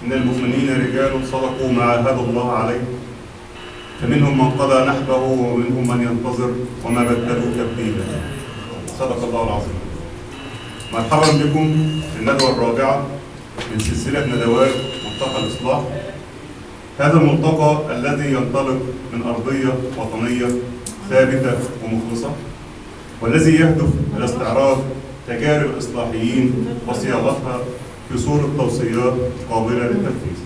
إن المؤمنين رجال صدقوا ما عاهدوا الله عليه، فمنهم من قضى نحبه ومنهم من ينتظر وما بدلوا تبديلا. صدق الله العظيم. مرحبا بكم في الندوة الرابعة من سلسلة ندوات ملتقى الإصلاح. هذا الملتقى الذي ينطلق من أرضية وطنية ثابتة ومخلصة، والذي يهدف إلى استعراض تجارب الإصلاحيين وصياغتها في صورة توصيات قابلة للتنفيذ.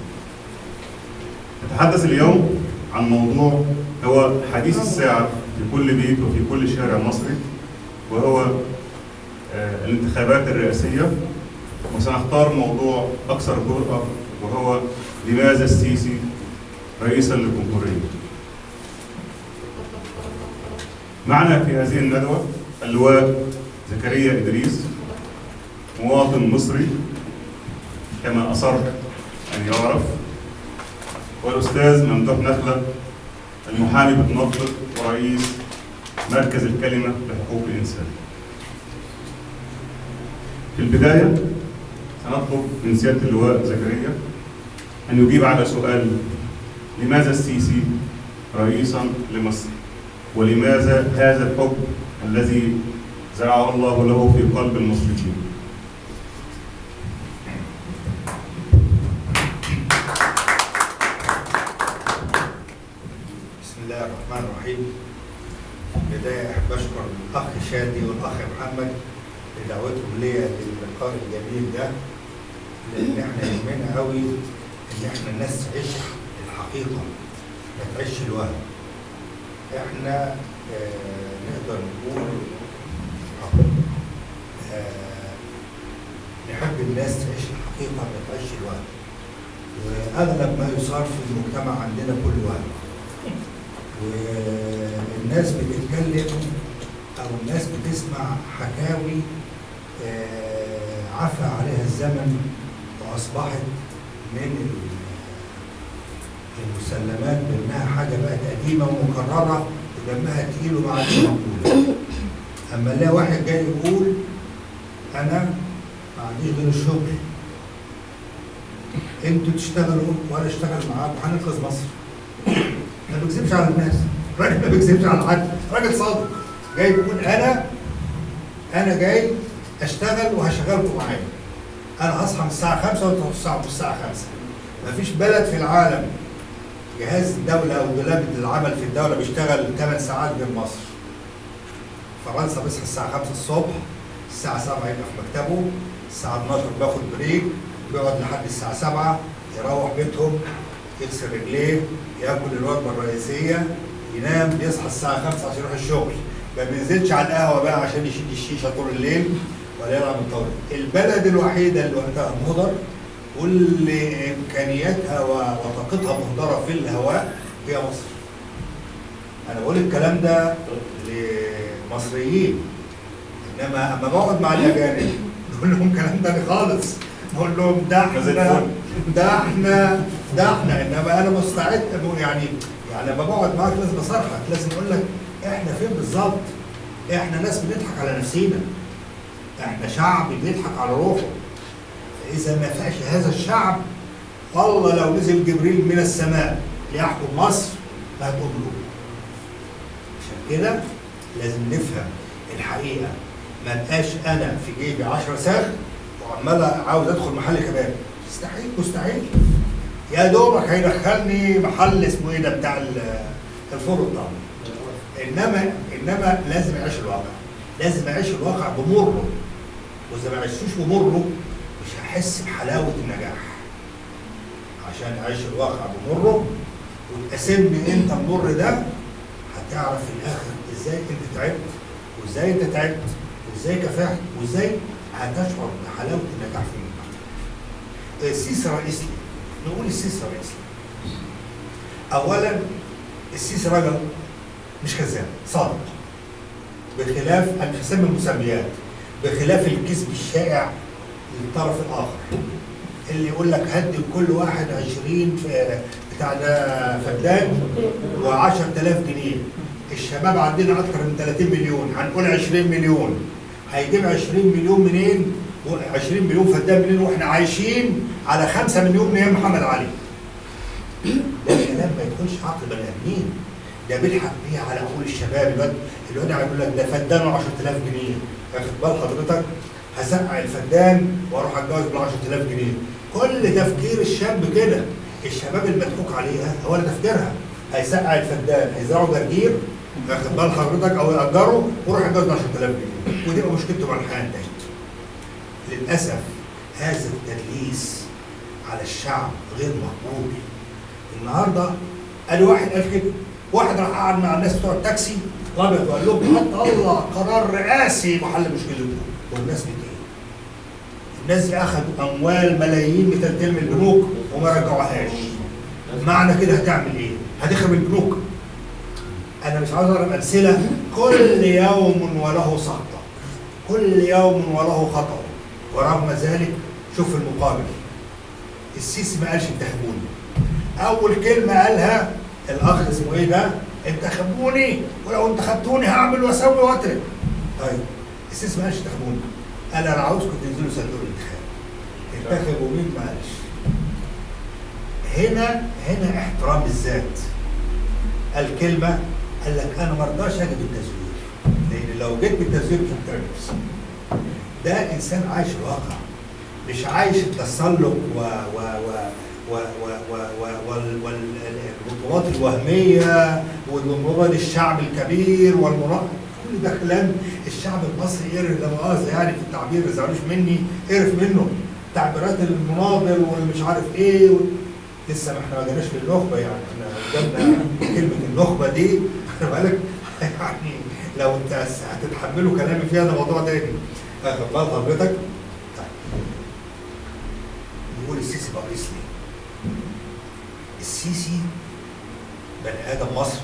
نتحدث اليوم عن موضوع هو حديث الساعة في كل بيت وفي كل شارع مصري، وهو الانتخابات الرئاسية. وسنختار موضوع أكثر جرأة، وهو لماذا السيسي رئيسا للجمهورية. معنا في هذه الندوة اللواء زكريا إدريس، مواطن مصري كما أصر أن يعرف، والأستاذ ممدوح نخلة، المحامي بالنطق ورئيس مركز الكلمة لحقوق الإنسان. في البداية سنطلب من سيادة اللواء زكريا أن يجيب على سؤال: لماذا السيسي رئيسا لمصر؟ ولماذا هذا الحب الذي زرعه الله له في قلب المصريين؟ بسم الله الرحمن الرحيم. في البداية أحب أشكر الأخ شادي والأخ محمد لدعوتهم ليا للقاء الجميل ده، لأن إحنا يهمنا قوي إن إحنا الناس تعيش الحقيقة ما تعيش الوهم. إحنا نقدر نقول نحب الناس تعيش الحقيقة ما تعيش الوهم، وأغلب ما يصار في المجتمع عندنا كل وهم، والناس بتتكلم أو الناس بتسمع حكاوي عفى عليها الزمن وأصبحت من المسلمات بأنها حاجة بقت قديمة ومكررة ودمها تقيل وما عادش مقبولة. أما نلاقي واحد جاي يقول أنا ما عنديش غير الشغل، أنتوا تشتغلوا وأنا أشتغل معاكم وهننقذ مصر. ما بيكذبش على الناس، الراجل ما بيكذبش على حد، راجل صادق جاي يقول أنا جاي أشتغل وهشغلكم معايا. أنا هصحى من الساعة 5 وأنتوا هتصحوا من الساعة 5. مفيش بلد في العالم جهاز الدولة أو دولاب العمل في الدولة بيشتغل 8 ساعات غير مصر. فرنسا بيصحى الساعة 5 الصبح، الساعة 7 يبقى في مكتبه، الساعة 12 بياخد بريك، بيقعد لحد الساعة 7 يروح بيتهم، يغسل رجليه، ياكل الوجبة الرئيسية، ينام، بيصحى الساعة 5 عشان يروح الشغل. ما بينزلش على القهوة بقى عشان يشيل الشيشة طول الليل ولا يلعب الطاولة. البلد الوحيدة اللي وقتها مهدر واللي إمكانياتها وطاقتها مهدرة في الهواء هي مصر. أنا بقول الكلام ده لمصريين، إنما أما بقعد مع الأجانب بقول لهم كلام تاني خالص، بقول لهم ده احنا إنما أنا مستعد يعني لما بقعد معاك لازم أصرحك، لازم أقول لك إحنا فين بالظبط. إحنا ناس بنضحك على نفسينا، إحنا شعب بيضحك على روحه. إذا ما فيهاش هذا الشعب، والله لو نزل جبريل من السماء ليحكم مصر ما هتقبلوه. عشان كده لازم نفهم الحقيقة. ما بقاش أنا في جيبي 10 ساغ وعمال عاوز أدخل محل كباب، مستحيل. يا دوبك هيدخلني محل اسمه إيه ده بتاع الفرن طبعا. إنما لازم أعيش الواقع، لازم أعيش الواقع بمره، وإذا ما عشتوش بمره مش هحس بحلاوة النجاح. عشان أعيش الواقع بمره وتقاسمني أنت المر ده، هتعرف في الآخر إزاي أنت تعبت، وإزاي أنت تعبت، وإزاي كافحت، وإزاي هتشعر بحلاوة النجاح في المجتمع. السيسي رئيس لي، نقول السيسي رئيس لي. أولاً السيسي راجل مش كذاب، صادق. بخلاف أنا مش هسمي المسميات، بخلاف الكذب الشائع للطرف الآخر اللي يقول لك هدي لكل واحد 20 بتاع ده فدان و10,000 جنيه. الشباب عندنا أكثر من 30 مليون، هنقول 20 مليون. هيجيب 20 مليون منين 20 مليون فدان منين واحنا عايشين على 5 مليون من ايام محمد علي. ده كلام ما يدخلش عقل بني ادمين. ده بيلحق بيه على عقول الشباب. الواد هيقول لك ده فدان 10000 جنيه، واخد بال حضرتك؟ هسقع الفدان واروح اتجوز ب 10000 جنيه. كل تفكير الشاب كده. الشباب المضحوك عليها هو اللي تفكيرها. هيسقع الفدان، هيزرعوا جرجير، واخد بال حضرتك، او يأجروا ويروح يتجوز ب 10000 جنيه، ودي بقى مشكلته مع الحياه انتهت. للاسف هذا التدليس على الشعب غير مقبول. النهارده قال واحد قال كده، واحد راح قعد مع الناس بتوع التاكسي الابيض وقال لهم طلع قرار رئاسي محل مشكلتكم، والناس بتقول الناس دي اخذوا اموال ملايين بتلتين من البنوك وما رجعوهاش. معنى كده هتعمل ايه؟ هتخرب البنوك. انا مش عاوز اضرب امثله. كل يوم وله سقطه، كل يوم وله خطأ، ورغم ذلك شوف المقابل. السيسي ما قالش انتخبوني. اول كلمه قالها الاخ اسمه ايه ده؟ انتخبوني ولو انتخبتوني هعمل واسوي واترك. طيب السيسي ما قالش انتخبوني، قال انا عاوزكم تنزلوا صندوق الانتخاب. انتخبوا مين؟ ما قالش. هنا احترام الذات. الكلمه قال لك انا ما ارضاش اجي بالتزوير، لان لو جيت بالتزوير مش هحترم نفسي. ده انسان عايش الواقع، مش عايش التسلق والبطولات الوهميه والمنظمه الشعب الكبير كل ده كلام الشعب المصري قرف، لا مؤاخذه يعني في التعبير، ما تزعلوش مني، قرف منه. تعبيرات المناضل والمش عارف ايه لسه ما احنا ما جيناش للنخبه، يعني احنا قدامنا كلمه النخبه دي خلي بالك يعني لو انت هتتحملوا كلامي فيها ده موضوع تاني. واخد بال حضرتك؟ طيب نقول السيسي بقى رئيس ليه؟ السيسي بني ادم مصري.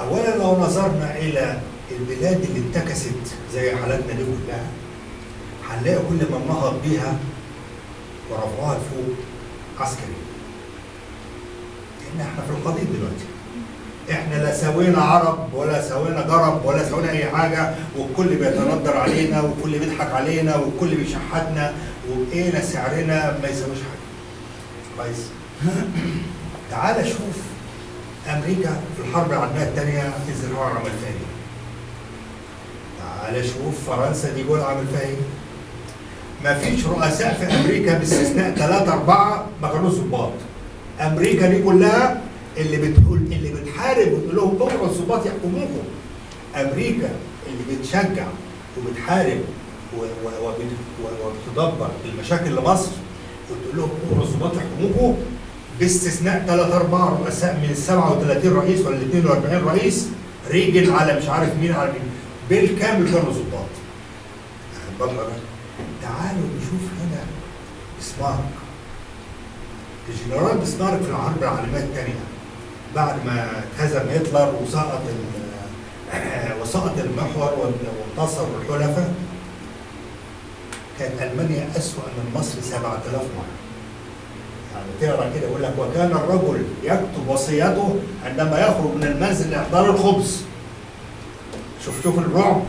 اولا لو نظرنا الى البلاد اللي انتكست زي حالاتنا دي كلها، هنلاقي كل ما ننهض بيها ورفعوها لفوق عسكري. لان احنا في القضيب دلوقتي. احنا لا سوينا عرب ولا سوينا جرب ولا سوينا اي حاجه، والكل بيتندر علينا والكل بيضحك علينا والكل بيشحتنا وبقينا سعرنا ما يساويش حاجه. كويس؟ تعال شوف امريكا في الحرب العالميه الثانيه الزراعه عمل فيها ايه؟ تعال شوف فرنسا دي جول عمل فيها ايه؟ ما فيش رؤساء في امريكا باستثناء 3 4 ما كانوش ضباط. امريكا دي كلها اللي بتحارب وتقول لهم اوعوا الضباط يحكموكم. امريكا اللي بتشجع وبتحارب وبتدبر المشاكل لمصر وتقول لهم اوعوا الضباط يحكموكم باستثناء 3 4 رؤساء من ال 37 رئيس ولا ال 42 رئيس، ريجن على مش عارف مين على مين، بالكامل كانوا ضباط. واخد بالك؟ تعالوا نشوف هنا بسمارك. الجنرال بسمارك في الحرب العالميه الثانيه بعد ما اتهزم هتلر وسقط المحور وانتصر الحلفاء، كانت المانيا اسوأ من مصر 7000 مره. يعني تقرا كده يقول لك وكان الرجل يكتب وصيته عندما يخرج من المنزل لاحضار الخبز. شوف الرعب،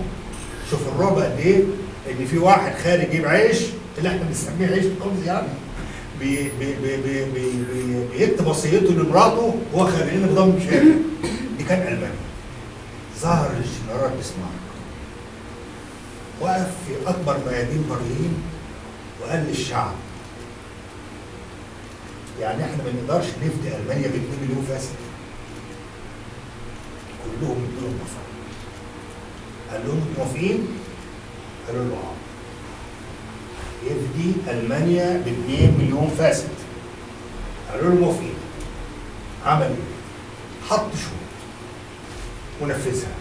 شوف الرعب قد ايه؟ ان في واحد خارج يجيب عيش اللي احنا بنسميه عيش الخبز، يعني بيكتب وصيته لمراته وهو خارج لنا بضم شامل. دي كان المانيا. ظهر الجنرال بسمارك وقف في اكبر ميادين برلين وقال للشعب يعني احنا ما نقدرش نفدي المانيا ب 2 مليون فاسد. كلهم ادوا موافقه. قال لهم انتوا موافقين؟ قالوا له اه. يفدي المانيا ب 2 مليون فاسد. قالوا له موافقين. عمل ايه؟ حط شروط ونفذها.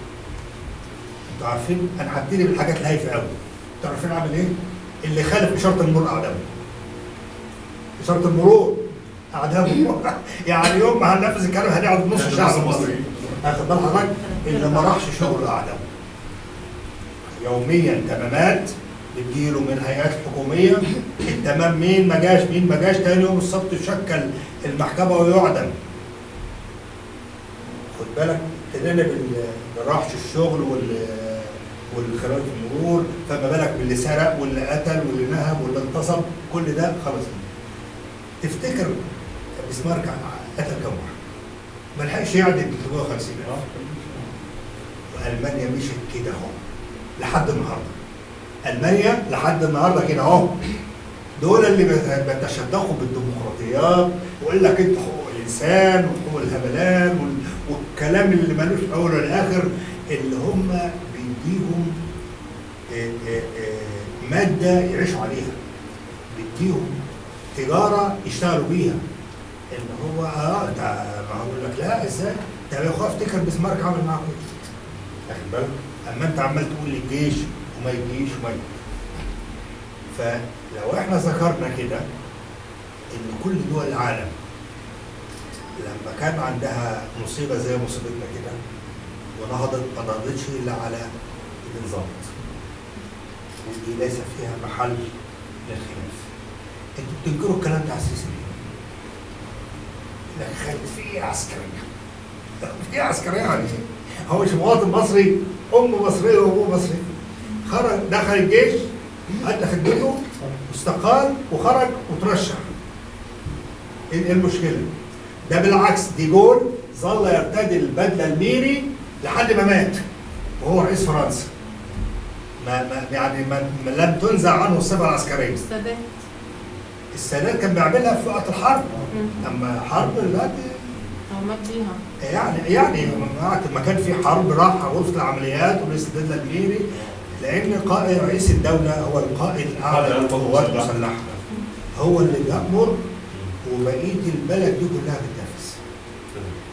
انتوا عارفين انا هبتدي بالحاجات الهايفه قوي. انتوا عارفين عمل ايه؟ اللي خالف اشاره المرور اعدامه. اشاره المرور اعدامه. يعني يوم ما هننفذ الكلام هنقعد نص الشعب المصري. واخد بال حضرتك؟ اللي ما راحش شغل اعدامه. يوميا تمامات بتجيله من الهيئات الحكوميه، التمام مين ما جاش، تاني يوم السبت يشكل المحكمه ويعدم. خد بالك ابتدينا بالراحش الشغل والخيارات المرور، فما بالك باللي سرق واللي قتل واللي نهب واللي اغتصب، كل ده خلص. تفتكر بسمارك قتل كم واحد؟ ما لحقش يعدي 350. وألمانيا مشت كده اهو لحد النهارده. ألمانيا لحد النهارده كده اهو. دول اللي بيتشدقوا بالديمقراطيات ويقول لك انت حقوق الانسان وحقوق الهبلان والكلام اللي ملوش اول ولا اخر، اللي هم بيديهم ماده يعيشوا عليها، بيديهم تجاره يشتغلوا بيها. اللي هو ده ما هقول لك لا ازاي؟ ده يا اخويا افتكر بسمارك عمل معاك ايه؟ واخد بالك؟ اما انت عمال تقول للجيش وما يجيش وما يجيش. فلو احنا ذكرنا كده ان كل دول العالم لما كان عندها مصيبه زي مصيبتنا كده ونهضت ما نهضتش الا على الانضباط، ودي ليس فيها محل للخلاف. انتوا بتنكروا الكلام ده على السيسي ليه؟ لك خالد في عسكريه. في عسكريه يعني هو مش مواطن مصري، امه مصريه وابوه مصري. خرج دخل الجيش أدى خدمته واستقال وخرج وترشح. ايه المشكلة؟ ده بالعكس دي جول ظل يرتدي البدلة الميري لحد ما مات وهو رئيس فرنسا. ما لم تنزع عنه الصفة العسكرية. السادات كان بيعملها في وقت الحرب. اما حرب دلوقتي هو مات بيها. يعني ما كان في حرب راح غرفة العمليات ولبس البدلة الميري، لأن رئيس الدولة هو القائد الأعلى للقوات المسلحة، هو اللي بيأمر وبقية البلد دي كلها بتنافس.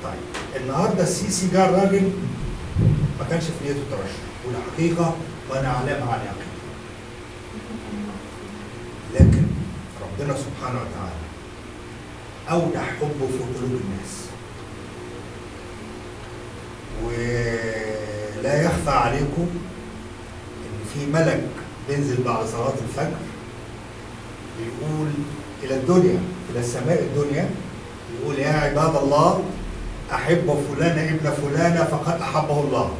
طيب النهارده السيسي جه الراجل ما كانش في نيته ترشح، والحقيقة وأنا أعلم عن يقين. لكن ربنا سبحانه وتعالى أودع حبه في قلوب الناس. ولا يخفى عليكم في ملك بينزل بعد صلاة الفجر بيقول إلى الدنيا، إلى السماء الدنيا، يقول يا عباد الله أحب فلان ابن فلانة فقد أحبه الله.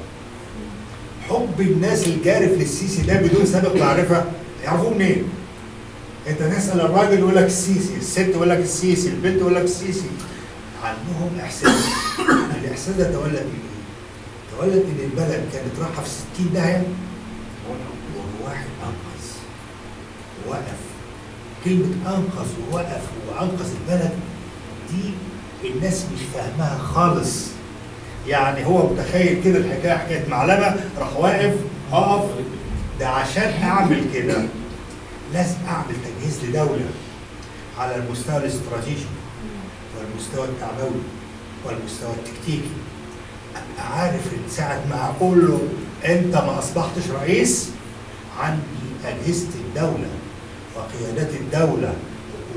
حب الناس الجارف للسيسي ده بدون سابق معرفة يعرفوه منين؟ أنت تسأل الراجل يقول لك السيسي، الست يقول لك السيسي، البنت يقول لك السيسي. عندهم إحساس. الإحساس ده تولد من إيه؟ تولد إن البلد كانت رايحة في 60 داهية وواحد أنقذ ووقف. كلمة أنقذ ووقف وأنقذ البلد دي الناس مش فاهمها خالص. يعني هو متخيل كده الحكاية حكاية معلمة، راح واقف أقف. ده عشان أعمل كده لازم أعمل تجهيز لدولة على المستوى الاستراتيجي والمستوى التعبوي والمستوى التكتيكي. أبقى عارف إن ساعة ما أقول له أنت ما أصبحتش رئيس، عندي أجهزة الدولة وقيادات الدولة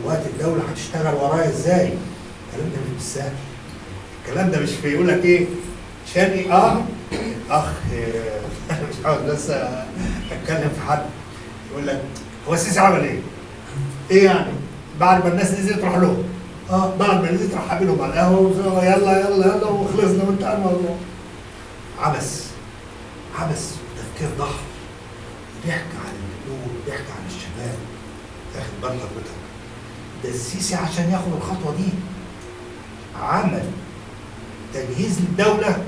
وقوات الدولة هتشتغل ورايا إزاي؟ الكلام ده مش بالسهل. الكلام ده مش بيقول لك إيه؟ شادي أخ مش عاوز بس أتكلم في حد يقول لك هو السيسي عمل إيه؟ إيه يعني؟ بعد ما الناس نزلت تروح لهم. بعد ما نزلت راح قابلهم على القهوة يلا يلا يلا وخلصنا وانتهى الموضوع. عبث وتفكير ضخم. ضحك عن النور، ضحك عن الشباب. واخد بال حضرتك؟ ده السيسي عشان ياخد الخطوه دي عمل تجهيز للدوله.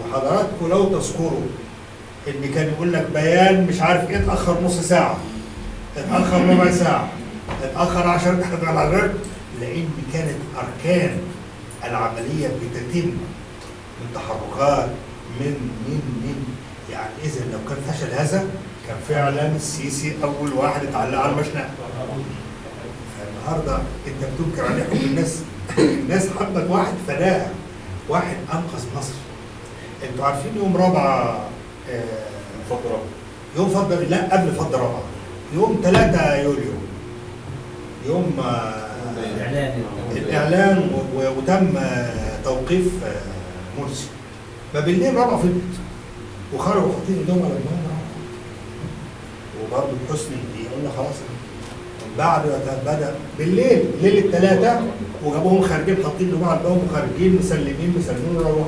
وحضراتكم لو تذكروا ان كان يقول لك بيان مش عارف ايه اتاخر نص ساعه، اتاخر ربع ساعه، اتاخر 10 دقائق على الرد، لان كانت اركان العمليه بتتم من تحركات من يعني اذا لو كان فشل هذا كان فعلا السيسي اول واحد اتعلق على المشنقه. فالنهارده انت بتنكر عليه حب الناس. الناس حبت واحد فداها، واحد انقذ مصر. انتوا عارفين يوم رابعه يوم فضل لا قبل فضل رابعه يوم 3 يوليو يوم الاعلان وتم توقيف مرسي. ما بالليل رابعه في البيت وخرجوا حاطين ايدهم على دماغهم. وبرضه حسني يقول لك خلاص بعد ما بدا بالليل ليله الثلاثه وجابوهم خارجين حاطين ايدهم على دماغهم وخارجين مسلمين وروحوا.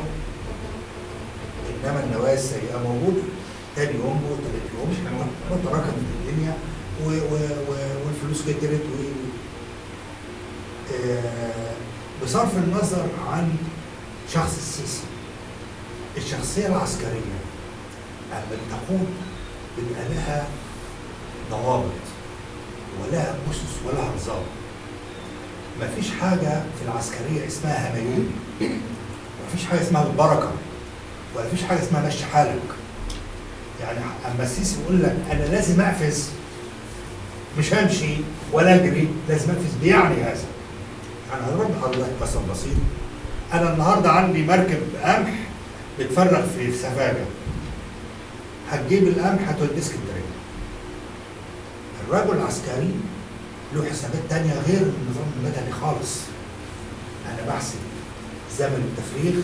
انما النوايا السيئه موجوده. تاني يوم وتالت يوم وتراكمت الدنيا والفلوس كترت بصرف النظر عن شخص السيسي، الشخصية العسكرية لما تقود بيبقى لها ضوابط ولها أسس ولها نظام. مفيش حاجة في العسكرية اسمها همايين، مفيش حاجة اسمها البركة، ولا فيش حاجة اسمها مشي حالك. يعني أما السيسي يقول لك أنا لازم أقفز، مش همشي ولا أجري، لازم أقفز، بيعني هذا. أنا هضرب لحضرتك مثل بسيط. أنا النهارده عندي مركب قمح بتفرغ في سفاجة، هتجيب القمح هتوديه اسكندرية. الرجل العسكري له حسابات تانية غير النظام المدني خالص. أنا بحسب زمن التفريغ،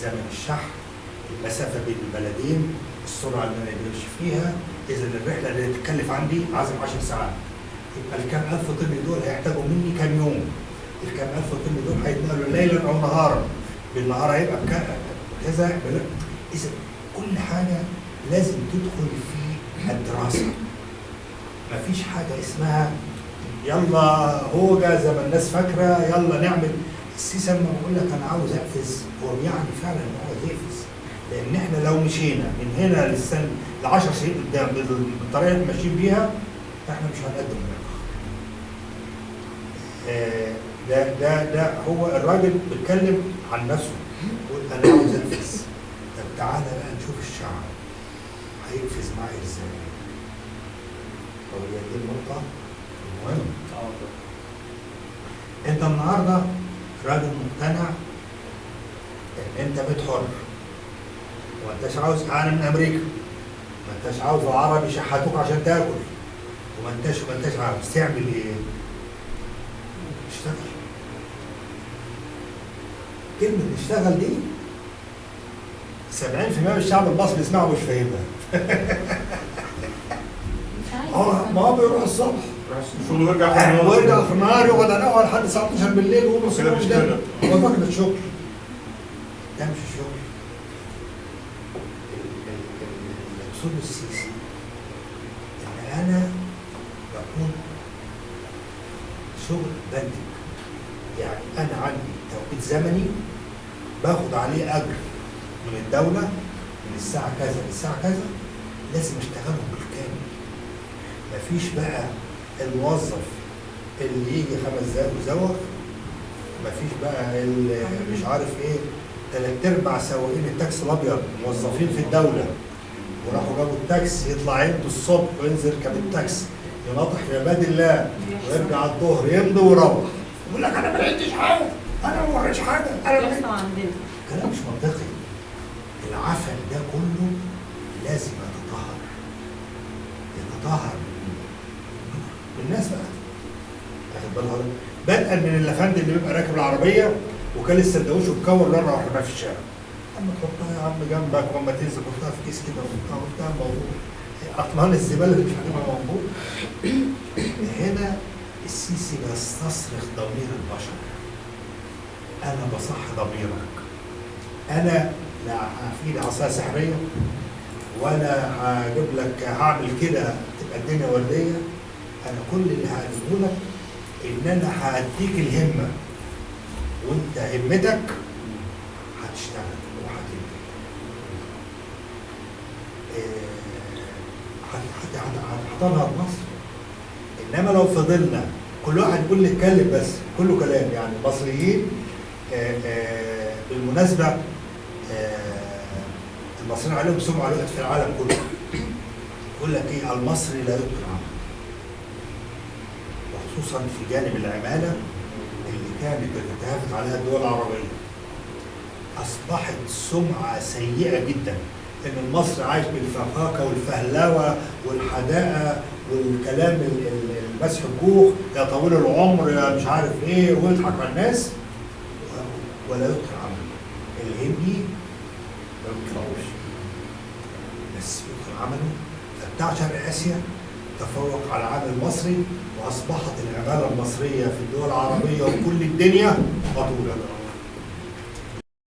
زمن الشحن، المسافة بين البلدين، السرعة اللي أنا بمشي فيها. إذا الرحلة اللي تتكلف عندي عازم 10 ساعات، يبقى الكام ألف طن دول هيحتاجوا مني كام يوم؟ الكام ألف طن دول هيتنقلوا ليلا أو نهارا، بالنهار هيبقى كذا. إذا كل حاجة لازم تدخل في الدراسة. مفيش حاجة اسمها يلا هوجة زي ما الناس فاكرة، يلا نعمل. السيسي لما بيقول لك أنا عاوز أقفز، هو بيعني فعلا إن هو يقفز. لأن إحنا لو مشينا من هنا للسنة ل10 سنين قدام بالطريقة اللي ماشيين بيها، إحنا مش هنقدم ده هو الراجل بيتكلم عن نفسه، يقول أنا عاوز أقفز. طب تعالى بقى نشوف الشعب هيقفز معي إزاي. هي دي النقطة المهمة. أنت النهارده راجل مقتنع إن أنت بيت حر، وما أنتش عاوز إعانة من أمريكا، ما أنتش عاوز العرب يشحتوك عشان تاكل، وما أنتش عاوز تعمل إيه؟ اشتغل. كلمة اشتغل دي 70% من الشعب المصري بيسمعها ومش فاهمها. ما هو بيروح الصبح ويرجع في النهار، يقعد على القهوه لحد الساعه 12 بالليل وهو مسؤول. مش ده هو فاكر الشغل. ده مش الشغل. المقصود السيسي ان انا بكون شغل بنتج. يعني انا عندي توقيت زمني باخد عليه اجر من الدوله من الساعه كذا للساعه كذا، لازم اشتغلهم بالكامل. مفيش بقى الموظف اللي يجي 5 دقايق ويزوغ، مفيش بقى اللي مش عارف ايه. 3/4 سواقين التاكسي الابيض موظفين في الدوله، وراحوا جابوا التاكسي، يطلع يمضي الصبح وينزل يركب التاكسي يناطح في عباد الله، ويرجع الظهر يمضي ويروح، يقول لك انا ما لقيتش حاجه، انا ما وريتش حاجه، انا ما لقيتش. كلام مش منطقي. العفن ده كله لازم يتطهر الناس بقى. واخد بالها؟ بدءا من الافندي اللي بيبقى راكب العربيه وكان السندوتش وتكور لونه وحرمها في الشارع. اما تحطها يا عم جنبك، واما تنزل تحطها في كيس كده وبتاع موضوع. اطنان الزباله اللي مش هتبقى موجود. هنا السيسي بيستصرخ ضمير البشر. انا بصح ضميرك. انا لا في ايدي عصايه سحريه، ولا هجيب لك هعمل كده تبقى الدنيا ورديه. انا كل اللي هقوله لك ان انا هديك الهمه، وانت همتك هتشتغل وهتنتج. هتنهض مصر. انما لو فضلنا كل واحد يقول لي اتكلم بس كله كلام، يعني المصريين بالمناسبه المصريين عليهم سمعه على في العالم كله. يقول لك ايه؟ المصري لا يتقن عمل. وخصوصا في جانب العماله اللي كانت بتتهافت عليها الدول العربيه. اصبحت سمعه سيئه جدا ان المصري عايش بالفخاكه والفهلوه والحداقه والكلام المسح الجوخ، يا طويل العمر يا مش عارف ايه، ويضحك على الناس ولا يتقن عمل. الهندي ما بيطلعوش بس يتقن عمله. فبتاع شرق اسيا تفوق على العمل المصري، واصبحت العماله المصريه في الدول العربيه وكل الدنيا مطوله.